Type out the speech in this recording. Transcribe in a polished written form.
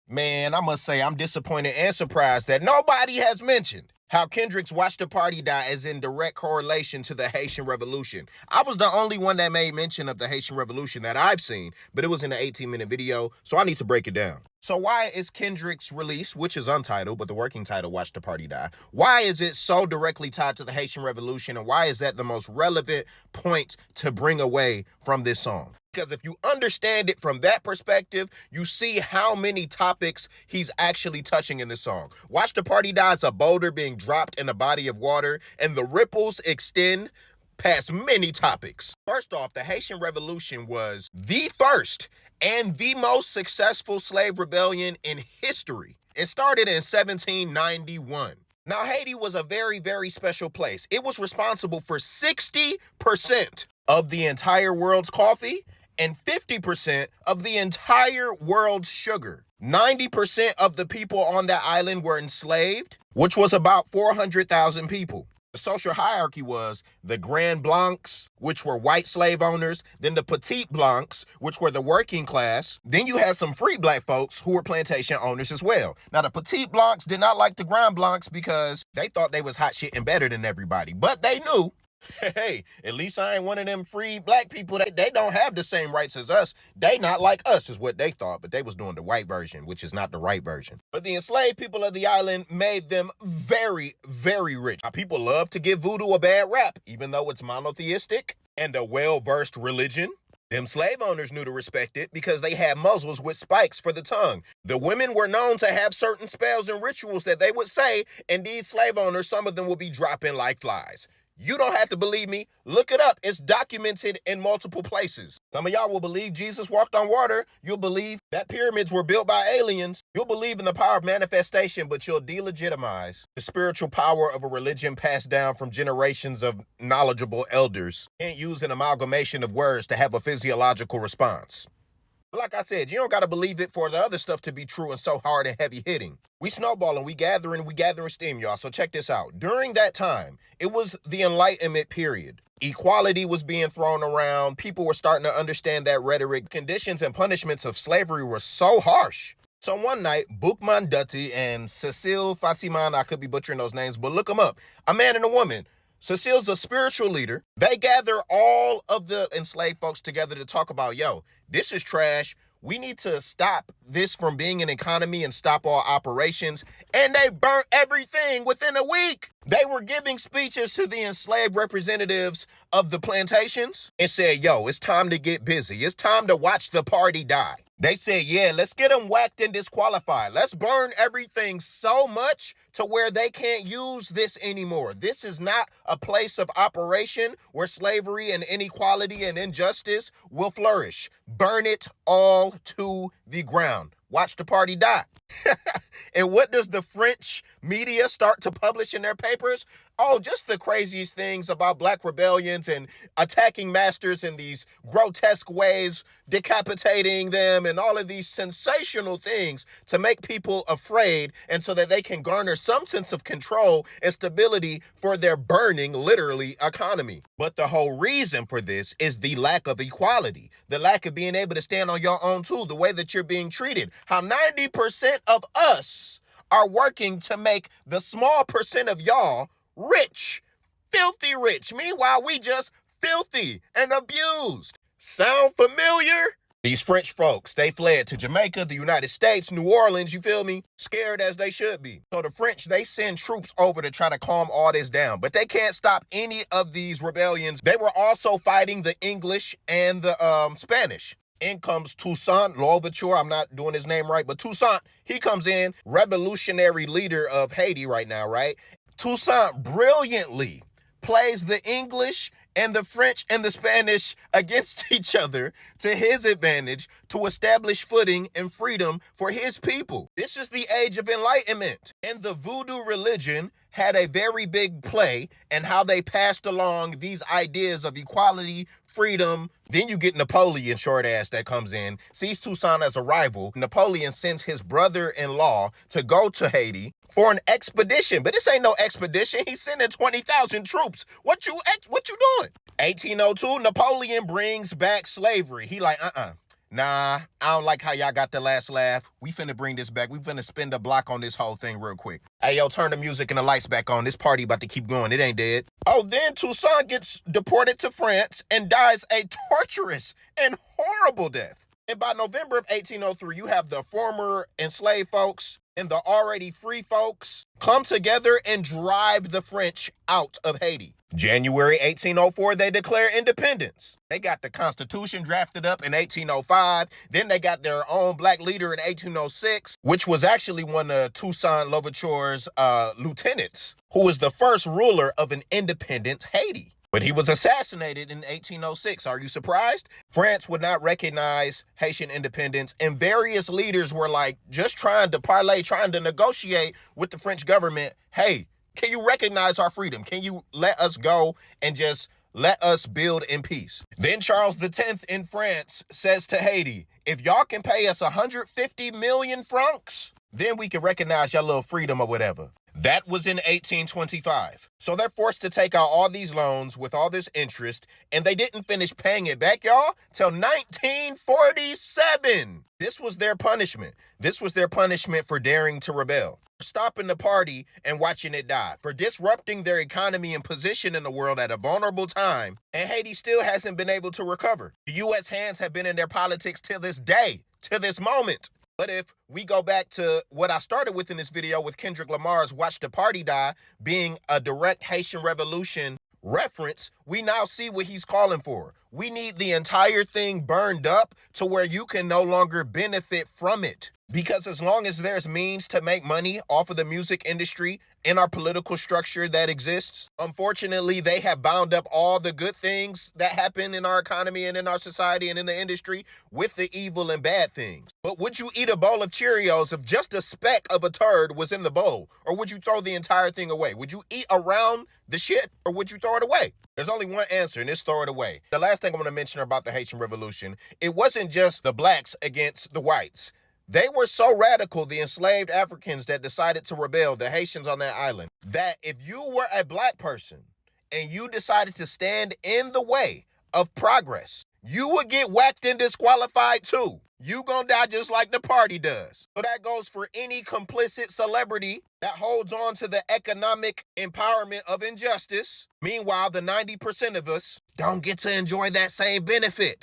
Man, I must say I'm disappointed and surprised that nobody has mentioned how Kendrick's Watch the Party Die is in direct correlation to the Haitian Revolution. I was the only one that made mention of the Haitian Revolution that I've seen, but it was in an 18-minute video, so I need to break it down. So why is Kendrick's release, which is Untitled, but the working title, Watch the Party Die, why is it so directly tied to the Haitian Revolution, and why is that the most relevant point to bring away from this song? Because if you understand it from that perspective, you see how many topics he's actually touching in this song. Watch the Party Die is a boulder being dropped in a body of water, and the ripples extend past many topics. First off, the Haitian Revolution was the first and the most successful slave rebellion in history. It started in 1791. Now, Haiti was a very, very special place. It was responsible for 60% of the entire world's coffee and 50% of the entire world's sugar. 90% of the people on that island were enslaved, which was about 400,000 people. The social hierarchy was the Grand Blancs, which were white slave owners, then the Petit Blancs, which were the working class. Then you had some free black folks who were plantation owners as well. Now, the Petit Blancs did not like the Grand Blancs because they thought they was hot shit and better than everybody, but they knew, hey, at least I ain't one of them free black people. They don't have the same rights as us. They not like us is what they thought, but they was doing the white version, which is not the right version. But the enslaved people of the island made them very, very rich. Now, people love to give voodoo a bad rap, even though it's monotheistic and a well-versed religion. Them slave owners knew to respect it because they had muzzles with spikes for the tongue. The women were known to have certain spells and rituals that they would say, and these slave owners, some of them would be dropping like flies. You don't have to believe me. Look it up. It's documented in multiple places. Some of y'all will believe Jesus walked on water. You'll believe that pyramids were built by aliens. You'll believe in the power of manifestation, but you'll delegitimize the spiritual power of a religion passed down from generations of knowledgeable elders. Can't use an amalgamation of words to have a physiological response. Like I said, you don't got to believe it for the other stuff to be true and so hard and heavy hitting. We snowballing, we gathering steam, y'all. So check this out. During that time, it was the Enlightenment period. Equality was being thrown around. People were starting to understand that rhetoric. Conditions and punishments of slavery were so harsh. So one night, Boukman Dutty and Cecile Fatiman, I could be butchering those names, but look them up. A man and a woman. Cecile's a spiritual leader. They gather all of the enslaved folks together to talk about, yo, this is trash. We need to stop this from being an economy and stop all operations. And they burnt everything within a week. They were giving speeches to the enslaved representatives of the plantations and said, yo, it's time to get busy. It's time to watch the party die. They said, yeah, let's get them whacked and disqualified. Let's burn everything so much to where they can't use this anymore. This is not a place of operation where slavery and inequality and injustice will flourish. Burn it all to the ground. Watch the party die. And what does the French media start to publish in their papers? Oh, just the craziest things about black rebellions and attacking masters in these grotesque ways, decapitating them, and all of these sensational things to make people afraid and so that they can garner some sense of control and stability for their burning, literally, economy. But the whole reason for this is the lack of equality, the lack of being able to stand on your own too, the way that you're being treated, how 90% of us are working to make the small percent of y'all rich, filthy rich. Meanwhile, we just filthy and abused. Sound familiar? These French folks, they fled to Jamaica, the United States, New Orleans, you feel me? Scared as they should be. So the French, they send troops over to try to calm all this down, but they can't stop any of these rebellions. They were also fighting the English and the Spanish. In comes Toussaint Louverture. I'm not doing his name right, but Toussaint, he comes in, revolutionary leader of Haiti right now, right? Toussaint brilliantly plays the English and the French and the Spanish against each other to his advantage to establish footing and freedom for his people. This is the age of enlightenment. And the Voodoo religion had a very big play in how they passed along these ideas of equality, freedom. Then you get Napoleon, short ass, that comes in, sees Toussaint as a rival. Napoleon sends his brother-in-law to go to Haiti for an expedition. But this ain't no expedition. He's sending 20,000 troops. What you doing? 1802, Napoleon brings back slavery. He like, Nah, I don't like how y'all got the last laugh. We finna bring this back. We finna spin the block on this whole thing real quick. Hey, yo, turn the music and the lights back on. This party about to keep going. It ain't dead. Oh, then Toussaint gets deported to France and dies a torturous and horrible death. And by November of 1803, you have the former enslaved folks and the already free folks come together and drive the French out of Haiti. January 1804, they declare independence. They got the Constitution drafted up in 1805. Then they got their own black leader in 1806, which was actually one of Toussaint Louverture's lieutenants, who was the first ruler of an independent Haiti. But he was assassinated in 1806. Are you surprised? France would not recognize Haitian independence, and various leaders were like just trying to parlay, trying to negotiate with the French government. Hey, can you recognize our freedom? Can you let us go and just let us build in peace? Then Charles X in France says to Haiti, if y'all can pay us 150 million francs, then we can recognize your little freedom or whatever. That was in 1825. So they're forced to take out all these loans with all this interest, and they didn't finish paying it back, y'all, till 1947. This was their punishment. This was their punishment for daring to rebel, for stopping the party and watching it die, for disrupting their economy and position in the world at a vulnerable time, and Haiti still hasn't been able to recover. The U.S. hands have been in their politics till this day, to this moment. But if we go back to what I started with in this video with Kendrick Lamar's Watch the Party Die being a direct Haitian Revolution reference, we now see what he's calling for. We need the entire thing burned up to where you can no longer benefit from it. Because as long as there's means to make money off of the music industry in our political structure that exists, unfortunately, they have bound up all the good things that happen in our economy and in our society and in the industry with the evil and bad things. But would you eat a bowl of Cheerios if just a speck of a turd was in the bowl? Or would you throw the entire thing away? Would you eat around the shit or would you throw it away? There's only one answer, and it's throw it away. The last thing I'm going to mention about the Haitian Revolution, it wasn't just the blacks against the whites. They were so radical, the enslaved Africans that decided to rebel, the Haitians on that island, that if you were a black person and you decided to stand in the way of progress, you would get whacked and disqualified too. You gonna die just like the party does. So that goes for any complicit celebrity that holds on to the economic empowerment of injustice. Meanwhile, the 90% of us don't get to enjoy that same benefit.